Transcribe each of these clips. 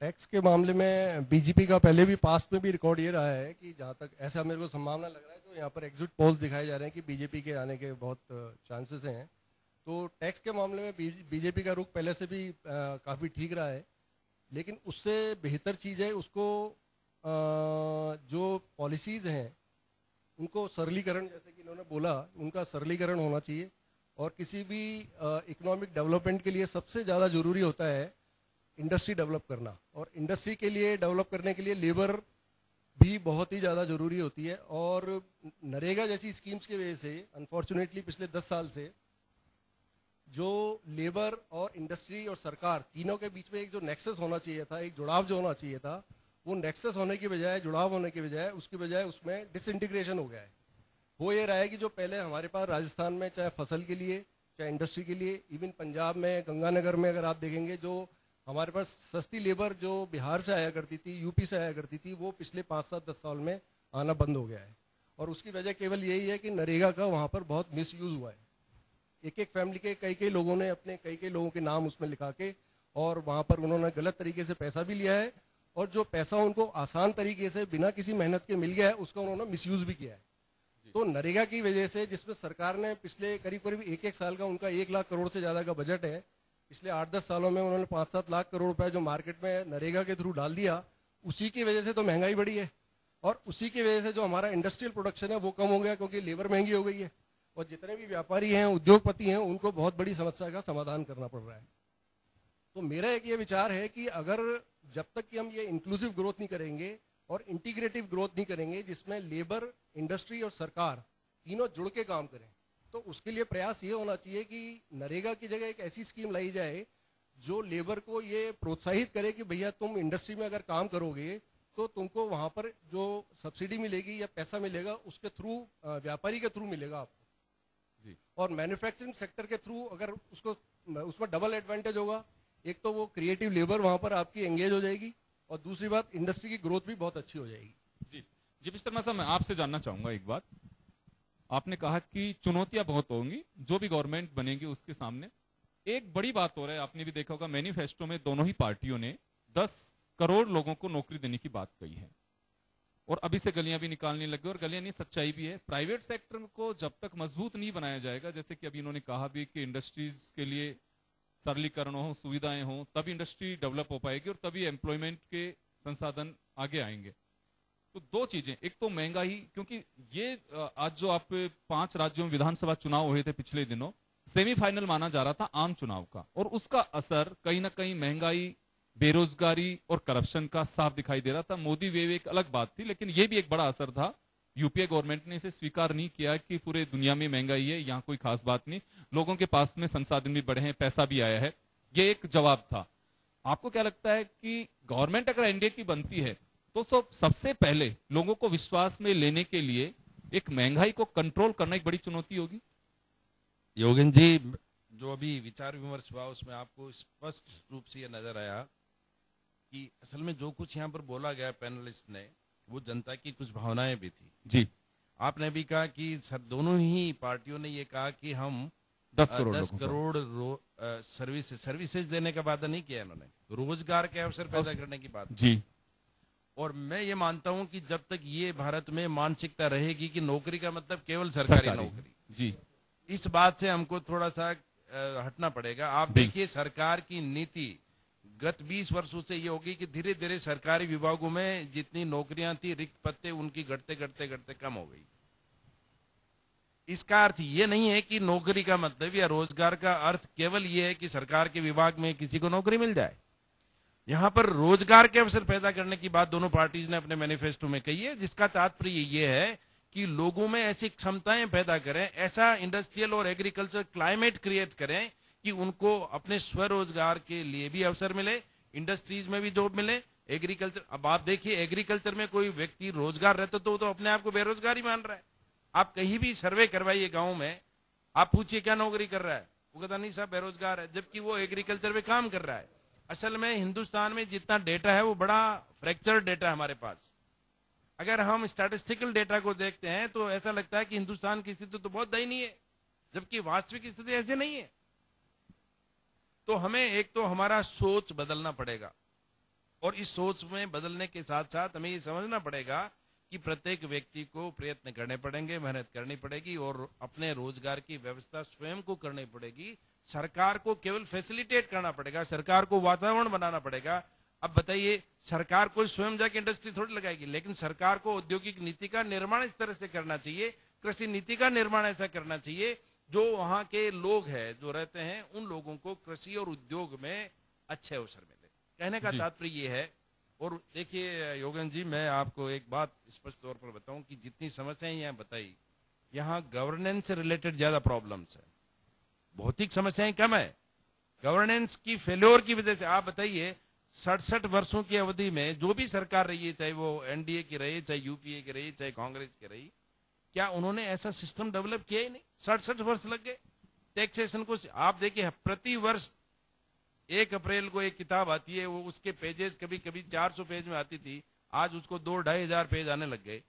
Tax के मामले में बीजेपी का पहले भी पास्ट में भी रिकॉर्ड ये रहा है कि जहां तक ऐसा मेरे को संभावना लग रहा है, तो यहाँ पर एग्जिट पोल्स दिखाए जा रहे हैं कि बीजेपी के आने के बहुत चांसेस हैं। तो टैक्स के मामले में बीजेपी का रुख पहले से भी काफ़ी ठीक रहा है, लेकिन उससे बेहतर चीज़ है उसको जो पॉलिसीज़ हैं उनको सरलीकरण, जैसे कि इन्होंने बोला, उनका सरलीकरण होना चाहिए। और किसी भी इकोनॉमिक डेवलपमेंट के लिए सबसे ज़्यादा ज़रूरी होता है इंडस्ट्री डेवलप करना, और इंडस्ट्री के लिए डेवलप करने के लिए लेबर भी बहुत ही ज़्यादा ज़रूरी होती है। और नरेगा जैसी स्कीम्स की वजह से अनफॉर्चुनेटली पिछले 10 साल से जो लेबर और इंडस्ट्री और सरकार तीनों के बीच में एक जो नेक्सस होना चाहिए था, एक जुड़ाव जो होना चाहिए था, वो नेक्सस होने की बजाय, जुड़ाव होने की बजाय, उसकी बजाय उसमें डिसइंटीग्रेशन हो गया है। हो ये रहा है कि जो पहले हमारे पास राजस्थान में चाहे फसल के लिए चाहे इंडस्ट्री के लिए, इवन पंजाब में गंगानगर में अगर आप देखेंगे, जो हमारे पास सस्ती लेबर जो बिहार से आया करती थी, यूपी से आया करती थी, वो पिछले 5-7-10 साल में आना बंद हो गया है। और उसकी वजह केवल यही है कि नरेगा का वहाँ पर बहुत मिसयूज हुआ है। एक एक फैमिली के कई लोगों ने अपने कई लोगों के नाम उसमें लिखा के, और वहाँ पर उन्होंने गलत तरीके से पैसा भी लिया है, और जो पैसा उनको आसान तरीके से बिना किसी मेहनत के मिल गया है उसका उन्होंने मिसयूज भी किया है। तो नरेगा की वजह से, जिसमें सरकार ने पिछले करीब 1-1 साल का, उनका 1 लाख करोड़ से ज्यादा का बजट है, पिछले 8-10 सालों में उन्होंने 5-7 लाख करोड़ रुपए जो मार्केट में नरेगा के थ्रू डाल दिया, उसी की वजह से तो महंगाई बढ़ी है। और उसी की वजह से जो हमारा इंडस्ट्रियल प्रोडक्शन है वो कम हो गया, क्योंकि लेबर महंगी हो गई है, और जितने भी व्यापारी हैं, उद्योगपति हैं, उनको बहुत बड़ी समस्या का समाधान करना पड़ रहा है। तो मेरा एक ये विचार है कि अगर जब तक कि हम ये इंक्लूसिव ग्रोथ नहीं करेंगे और इंटीग्रेटिव ग्रोथ नहीं करेंगे, जिसमें लेबर, इंडस्ट्री और सरकार तीनों जुड़ के काम करें, तो उसके लिए प्रयास ये होना चाहिए कि नरेगा की जगह एक ऐसी स्कीम लाई जाए जो लेबर को ये प्रोत्साहित करे कि भैया तुम इंडस्ट्री में अगर काम करोगे तो तुमको वहां पर जो सब्सिडी मिलेगी या पैसा मिलेगा उसके थ्रू, व्यापारी के थ्रू मिलेगा आपको जी। और मैन्युफैक्चरिंग सेक्टर के थ्रू अगर उसको, उसमें डबल एडवांटेज होगा। एक तो वो क्रिएटिव लेबर वहां पर आपकी एंगेज हो जाएगी, और दूसरी बात इंडस्ट्री की ग्रोथ भी बहुत अच्छी हो जाएगी। जी जी मिस्टर मसा, मैं आपसे जानना चाहूंगा एक बात। आपने कहा कि चुनौतियां बहुत होंगी जो भी गवर्नमेंट बनेगी उसके सामने। एक बड़ी बात हो रहा है, आपने भी देखा होगा, मैनिफेस्टो में दोनों ही पार्टियों ने 10 करोड़ लोगों को नौकरी देने की बात कही है, और अभी से गलियां भी निकालने लगे, और गलियां नहीं, सच्चाई भी है। प्राइवेट सेक्टर को जब तक मजबूत नहीं बनाया जाएगा, जैसे कि अभी इन्होंने कहा भी कि इंडस्ट्रीज के लिए सरलीकरण हो, सुविधाएं हो, तभी इंडस्ट्री डेवलप हो पाएगी और तभी एम्प्लॉयमेंट के संसाधन आगे आएंगे। तो दो चीजें, एक तो महंगाई, क्योंकि ये आज जो आप 5 राज्यों में विधानसभा चुनाव हुए थे पिछले दिनों, सेमीफाइनल माना जा रहा था आम चुनाव का, और उसका असर कहीं ना कहीं महंगाई, बेरोजगारी और करप्शन का साफ दिखाई दे रहा था। मोदी वेव एक अलग बात थी, लेकिन यह भी एक बड़ा असर था। यूपीए गवर्नमेंट ने इसे स्वीकार नहीं किया कि पूरे दुनिया में महंगाई है, यहां कोई खास बात नहीं, लोगों के पास में संसाधन भी बढ़े हैं, पैसा भी आया है, ये एक जवाब था। आपको क्या लगता है कि गवर्नमेंट अगर एनडीए की बनती है तो सबसे पहले लोगों को विश्वास में लेने के लिए एक महंगाई को कंट्रोल करना एक बड़ी चुनौती होगी? योगेन जी, जो अभी विचार विमर्श हुआ उसमें आपको स्पष्ट रूप से यह नजर आया कि असल में जो कुछ यहाँ पर बोला गया पैनलिस्ट ने, वो जनता की कुछ भावनाएं भी थी जी। आपने भी कहा कि सर दोनों ही पार्टियों ने ये कहा कि हम 10 करोड़ सर्विसेज देने का वादा नहीं किया, इन्होंने रोजगार के अवसर पैदा करने की बात जी। और मैं ये मानता हूं कि जब तक ये भारत में मानसिकता रहेगी कि नौकरी का मतलब केवल सरकारी नौकरी जी, इस बात से हमको थोड़ा सा हटना पड़ेगा। आप देखिए सरकार की नीति गत 20 वर्षों से ये होगी कि धीरे धीरे सरकारी विभागों में जितनी नौकरियां थी, रिक्त पत्ते उनकी घटते कम हो गई। इसका अर्थ ये नहीं है कि नौकरी का मतलब या रोजगार का अर्थ केवल ये है कि सरकार के विभाग में किसी को नौकरी मिल जाए। यहां पर रोजगार के अवसर पैदा करने की बात दोनों पार्टीज ने अपने मैनिफेस्टो में कही है, जिसका तात्पर्य ये है कि लोगों में ऐसी क्षमताएं पैदा करें, ऐसा इंडस्ट्रियल और एग्रीकल्चर क्लाइमेट क्रिएट करें कि उनको अपने स्वरोजगार के लिए भी अवसर मिले, इंडस्ट्रीज में भी जॉब मिले। एग्रीकल्चर, अब आप देखिए एग्रीकल्चर में कोई व्यक्ति रोजगार रहता तो अपने आप को बेरोजगार ही मान रहा है। आप कहीं भी सर्वे करवाइए गांव में, आप पूछिए क्या नौकरी कर रहा है, वो कहता नहीं साहब बेरोजगार है, जबकि वो एग्रीकल्चर में काम कर रहा है। असल में हिंदुस्तान में जितना डेटा है वो बड़ा फ्रैक्चर्ड डेटा है हमारे पास। अगर हम स्टैटिस्टिकल डेटा को देखते हैं तो ऐसा लगता है कि हिंदुस्तान की स्थिति तो बहुत दयनीय है, जबकि वास्तविक स्थिति ऐसे नहीं है। तो हमें एक तो हमारा सोच बदलना पड़ेगा। और इस सोच में बदलने के साथ साथ हमें ये समझना पड़ेगा कि प्रत्येक व्यक्ति को प्रयत्न करने पड़ेंगे, मेहनत करनी पड़ेगी और अपने रोजगार की व्यवस्था स्वयं को करनी पड़ेगी। सरकार को केवल फैसिलिटेट करना पड़ेगा, सरकार को वातावरण बनाना पड़ेगा। अब बताइए, सरकार कोई स्वयं जाके इंडस्ट्री थोड़ी लगाएगी, लेकिन सरकार को औद्योगिक नीति का निर्माण इस तरह से करना चाहिए, कृषि नीति का निर्माण ऐसा करना चाहिए जो वहां के लोग हैं, जो रहते हैं, उन लोगों को कृषि और उद्योग में अच्छे अवसर मिले। कहने का तात्पर्य ये है। और देखिए योगेंद्र जी, मैं आपको एक बात स्पष्ट तौर पर बताऊं कि जितनी समस्याएं यहाँ बताई, यहां गवर्नेंस से रिलेटेड ज्यादा प्रॉब्लम्स है, भौतिक समस्याएं कम है। गवर्नेंस की फेल्योर की वजह से आप बताइए 67 वर्षों की अवधि में जो भी सरकार रही है, चाहे वो एनडीए की रही, चाहे यूपीए की रही, चाहे कांग्रेस की रही, क्या उन्होंने ऐसा सिस्टम डेवलप किया ही नहीं? 67 वर्ष लग गए टैक्सेशन को। आप देखिए, प्रति वर्ष 1 अप्रैल को एक किताब आती है, वो उसके पेजेस कभी कभी 400 पेज में आती थी, आज उसको 2-2.5 हजार पेज आने लग गए,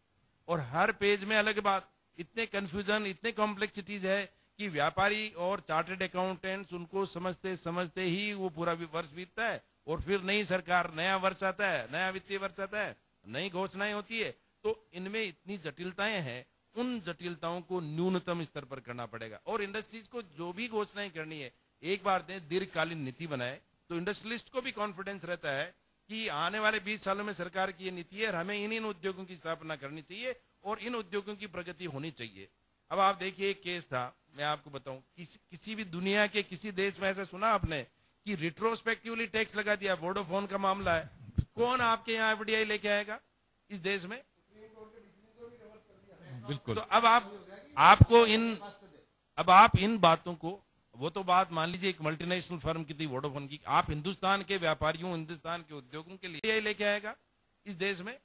और हर पेज में अलग बात। इतने कंफ्यूजन, इतने कॉम्प्लेक्सिटीज है कि व्यापारी और चार्टर्ड अकाउंटेंट्स उनको समझते समझते ही वो पूरा वर्ष बीतता है, और फिर नई सरकार, नया वर्ष आता है, नया वित्तीय वर्ष आता है, नई घोषणाएं होती है। तो इनमें इतनी जटिलताएं हैं, उन जटिलताओं को न्यूनतम स्तर पर करना पड़ेगा। और इंडस्ट्रीज को जो भी घोषणाएं करनी है, एक बार दें, दीर्घकालीन नीति बनाए, तो इंडस्ट्रियलिस्ट को भी कॉन्फिडेंस रहता है कि आने वाले 20 सालों में सरकार की ये नीति है और हमें इन उद्योगों की स्थापना करनी चाहिए और इन उद्योगों की प्रगति होनी चाहिए। अब आप देखिए, एक केस था, मैं आपको बताऊं, किसी भी दुनिया के किसी देश में ऐसा सुना आपने कि रिट्रोस्पेक्टिवली टैक्स लगा दिया? वोडाफोन का मामला है, कौन आपके यहाँ एफडीआई लेके आएगा इस देश में? बिल्कुल। तो अब आप इन बातों को, वो तो बात मान लीजिए एक मल्टीनेशनल फर्म की थी वोडाफोन की, आप हिंदुस्तान के व्यापारियों, हिंदुस्तान के उद्योगों के लिए लेके आएगा इस देश में?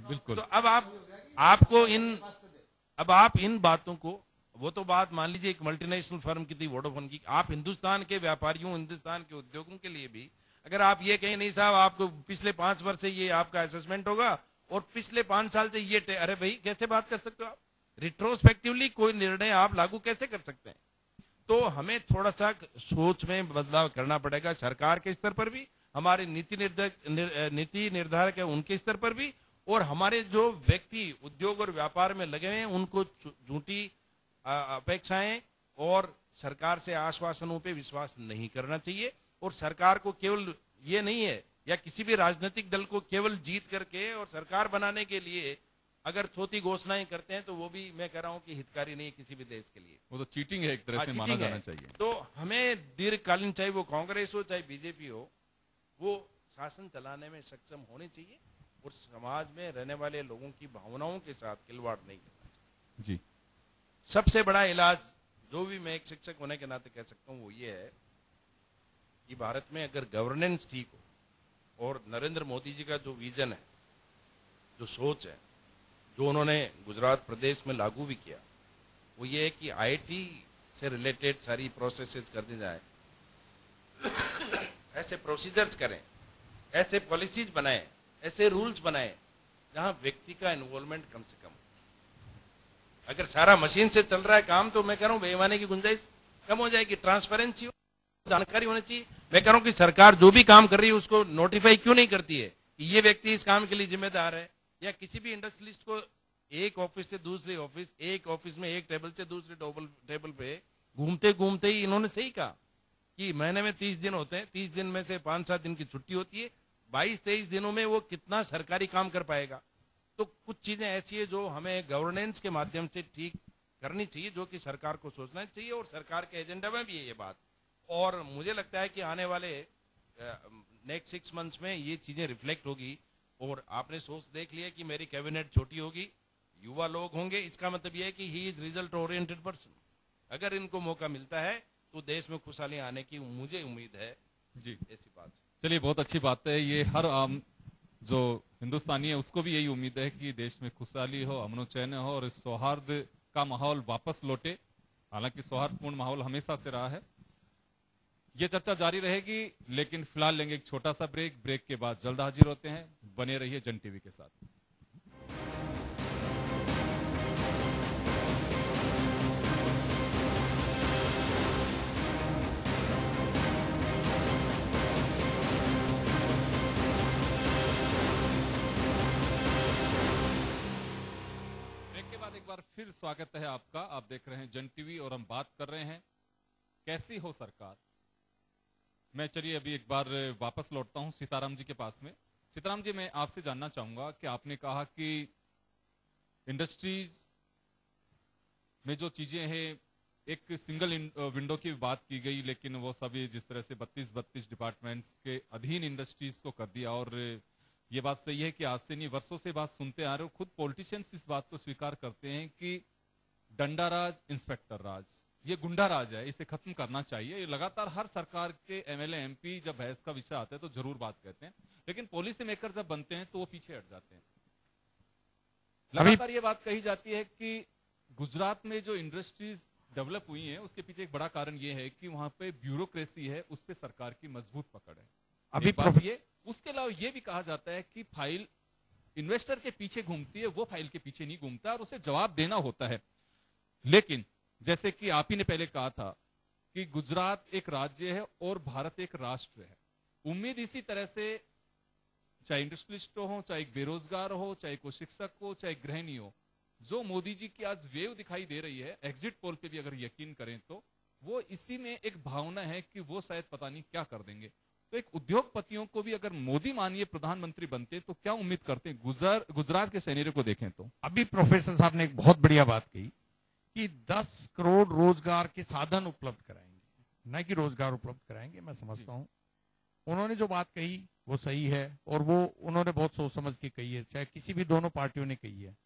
बिल्कुल। तो अब आप इन बातों को, वो तो बात मान लीजिए एक मल्टीनेशनल फर्म की थी वोडाफोन की, आप हिंदुस्तान के व्यापारियों, हिंदुस्तान के उद्योगों के लिए भी अगर आप ये कहें, नहीं साहब आपको पिछले 5 वर्ष से ये आपका असेसमेंट होगा और पिछले 5 साल से ये, अरे भाई कैसे बात कर सकते हो आप? रिट्रोस्पेक्टिवली कोई निर्णय आप लागू कैसे कर सकते हैं? तो हमें थोड़ा सा सोच में बदलाव करना पड़ेगा, सरकार के स्तर पर भी, हमारे नीति निर्धारक है उनके स्तर पर भी, और हमारे जो व्यक्ति उद्योग और व्यापार में लगे हुए हैं उनको झूठी अपेक्षाएं और सरकार से आश्वासनों पे विश्वास नहीं करना चाहिए। और सरकार को केवल ये नहीं है, या किसी भी राजनीतिक दल को केवल जीत करके और सरकार बनाने के लिए अगर थोती घोषणाएं करते हैं, तो वो भी मैं कह रहा हूं कि हितकारी नहीं है किसी भी देश के लिए। वो तो चीटिंग है, एक तरह से माना जाना चाहिए। तो हमें दीर्घकालीन, चाहे वो कांग्रेस हो चाहे बीजेपी हो, वो शासन चलाने में सक्षम होनी चाहिए और समाज में रहने वाले लोगों की भावनाओं के साथ खिलवाड़ नहीं करना चाहिए। जी। सबसे बड़ा इलाज जो भी मैं एक शिक्षक होने के नाते कह सकता हूं वो ये है कि भारत में अगर गवर्नेंस ठीक हो और नरेंद्र मोदी जी का जो विजन है, जो सोच है, जो उन्होंने गुजरात प्रदेश में लागू भी किया, वो ये है कि आईटी से रिलेटेड सारी प्रोसेसेस कर दी जाए, ऐसे प्रोसीजर्स करें, ऐसे पॉलिसीज बनाएं, ऐसे रूल्स बनाएं जहां व्यक्ति का इन्वॉल्वमेंट कम से कम हो। अगर सारा मशीन से चल रहा है काम, तो मैं कह रहा हूं बेईमानी की गुंजाइश कम हो जाएगी, ट्रांसपेरेंसी हो, जानकारी होनी चाहिए। मैं कह रहा हूं कि सरकार जो भी काम कर रही है उसको नोटिफाई क्यों नहीं करती है कि ये व्यक्ति इस काम के लिए जिम्मेदार है, या किसी भी इंडस्ट्रियलिस्ट को एक ऑफिस से दूसरे ऑफिस, एक ऑफिस में एक टेबल से दूसरे टेबल पे घूमते घूमते ही इन्होंने सही कहा कि महीने में 30 दिन होते हैं, 30 दिन में से 5-7 दिन की छुट्टी होती है, 22-23 दिनों में वो कितना सरकारी काम कर पाएगा? तो कुछ चीजें ऐसी है जो हमें गवर्नेंस के माध्यम से ठीक करनी चाहिए, जो कि सरकार को सोचना चाहिए और सरकार के एजेंडा में भी है ये बात। और मुझे लगता है कि आने वाले नेक्स्ट 6 मंथ्स में ये चीजें रिफ्लेक्ट होगी। और आपने सोच देख लिया कि मेरी कैबिनेट छोटी होगी, युवा लोग होंगे, इसका मतलब यह है कि he is result oriented person. अगर इनको मौका मिलता है तो देश में खुशहाली आने की मुझे उम्मीद है। जी, ऐसी बात। चलिए, बहुत अच्छी बात है। ये हर आम जो हिंदुस्तानी है उसको भी यही उम्मीद है कि देश में खुशहाली हो, अमनो चैन हो और इस सौहार्द का माहौल वापस लौटे। हालांकि सौहार्दपूर्ण माहौल हमेशा से रहा है। ये चर्चा जारी रहेगी, लेकिन फिलहाल लेंगे एक छोटा सा ब्रेक। ब्रेक के बाद जल्द हाजिर होते हैं। बने रहिए जन टीवी के साथ। बार फिर स्वागत है आपका। आप देख रहे हैं जन टीवी और हम बात कर रहे हैं कैसी हो सरकार। मैं चलिए अभी एक बार वापस लौटता हूं सीताराम जी के पास में। सीताराम जी, मैं आपसे जानना चाहूंगा कि आपने कहा कि इंडस्ट्रीज में जो चीजें हैं, एक सिंगल विंडो की बात की गई, लेकिन वो सभी जिस तरह से 32 डिपार्टमेंट्स के अधीन इंडस्ट्रीज को कर दिया। और ये बात सही है कि आज से नहीं, वर्षों से बात सुनते आ रहे हो, खुद पॉलिटिशियंस इस बात को स्वीकार करते हैं कि डंडा राज, इंस्पेक्टर राज, ये गुंडा राज है, इसे खत्म करना चाहिए। ये लगातार हर सरकार के एमएलए एमपी जब बहस का विषय आता है तो जरूर बात कहते हैं, लेकिन पॉलिसी मेकर जब बनते हैं तो वो पीछे हट जाते हैं। लगातार ये बात कही जाती है कि गुजरात में जो इंडस्ट्रीज डेवलप हुई हैं उसके पीछे एक बड़ा कारण ये है कि वहां पे ब्यूरोक्रेसी है, उस पे सरकार की मजबूत पकड़ है। अभी बात ये, उसके अलावा ये भी कहा जाता है कि फाइल इन्वेस्टर के पीछे घूमती है, वो फाइल के पीछे नहीं घूमता और उसे जवाब देना होता है। लेकिन जैसे कि आप ही ने पहले कहा था कि गुजरात एक राज्य है और भारत एक राष्ट्र है। उम्मीद इसी तरह से, चाहे इंडस्ट्रियलिस्ट हो, चाहे बेरोजगार हो, चाहे कोई शिक्षक हो, चाहे गृहिणी हो, जो मोदी जी की आज वेव दिखाई दे रही है, एग्जिट पोल पे भी अगर यकीन करें तो वो इसी में एक भावना है कि वो शायद पता नहीं क्या कर देंगे। तो एक उद्योगपतियों को भी अगर मोदी मानिए प्रधानमंत्री बनते तो क्या उम्मीद करते हैं? गुजरात के सिनेरियो को देखें तो अभी प्रोफेसर साहब ने एक बहुत बढ़िया बात कही कि 10 करोड़ रोजगार के साधन उपलब्ध कराएंगे, न कि रोजगार उपलब्ध कराएंगे। मैं समझता हूं उन्होंने जो बात कही वो सही है और वो उन्होंने बहुत सोच समझ के कही है, चाहे किसी भी दोनों पार्टियों ने कही है।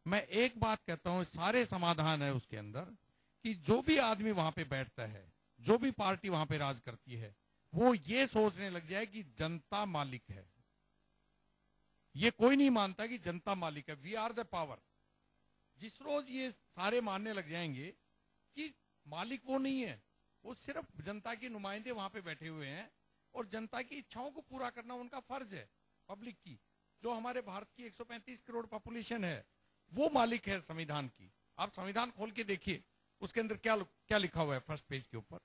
मैं एक बात कहता हूं, सारे समाधान है उसके अंदर कि जो भी आदमी वहां पे बैठता है, जो भी पार्टी वहां पे राज करती है, वो ये सोचने लग जाए कि जनता मालिक है। ये कोई नहीं मानता कि जनता मालिक है, वी आर द पावर। जिस रोज ये सारे मानने लग जाएंगे कि मालिक वो नहीं है, वो सिर्फ जनता के नुमाइंदे वहां पे बैठे हुए हैं और जनता की इच्छाओं को पूरा करना उनका फर्ज है। पब्लिक की, जो हमारे भारत की 135 करोड़ पॉपुलेशन है, वो मालिक है संविधान की। आप संविधान खोल के देखिए, उसके अंदर क्या लिखा हुआ है फर्स्ट पेज के ऊपर,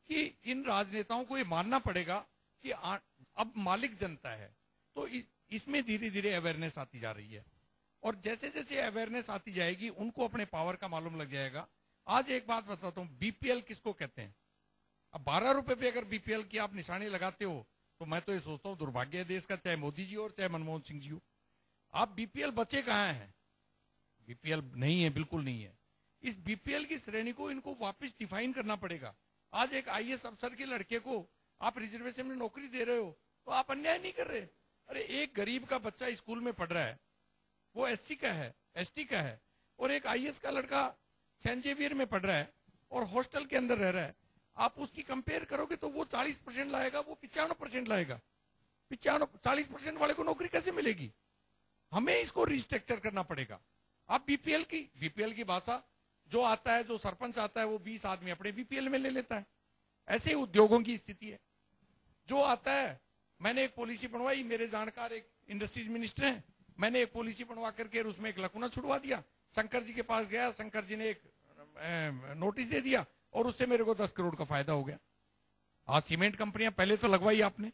कि इन राजनेताओं को ये मानना पड़ेगा कि अब मालिक जनता है। तो इसमें धीरे धीरे अवेयरनेस आती जा रही है और जैसे जैसे अवेयरनेस आती जाएगी उनको अपने पावर का मालूम लग जाएगा। आज एक बात बताता हूं, बीपीएल किसको कहते हैं? अब 12 रुपए पे अगर बीपीएल की आप निशानी लगाते हो तो मैं तो ये सोचता हूं दुर्भाग्य है देश का, चाहे मोदी जी हो और चाहे मनमोहन सिंह जी हो। आप बीपीएल बचे कहां हैं? बीपीएल नहीं है, बिल्कुल नहीं है। इस बीपीएल की श्रेणी को इनको वापस डिफाइन करना पड़ेगा। आज एक आईएएस अफसर के लड़के को आप रिजर्वेशन में नौकरी दे रहे हो तो आप अन्याय नहीं कर रहे। अरे एक गरीब का बच्चा स्कूल में पढ़ रहा है, वो एससी का है, एसटी का है, और एक आईएएस का लड़का सेंट जेवियर में पढ़ रहा है और हॉस्टल के अंदर रह रहा है। आप उसकी कंपेयर करोगे तो वो 40% लाएगा, वो 95% लाएगा। 40% वाले को नौकरी कैसे मिलेगी? हमें इसको रिस्ट्रक्चर करना पड़ेगा। आप बीपीएल की भाषा, जो आता है, जो सरपंच आता है, वो 20 आदमी अपने बीपीएल में ले लेता है। ऐसे ही उद्योगों की स्थिति है। जो आता है, मैंने एक पॉलिसी बनवाई, मेरे जानकार एक इंडस्ट्रीज मिनिस्टर हैं, मैंने एक पॉलिसी बनवा करके उसमें एक लकुना छुड़वा दिया। शंकर जी के पास गया, शंकर जी ने एक नोटिस दे दिया और उससे मेरे को 10 करोड़ का फायदा हो गया। आज सीमेंट कंपनियां, पहले तो लगवाई आपने,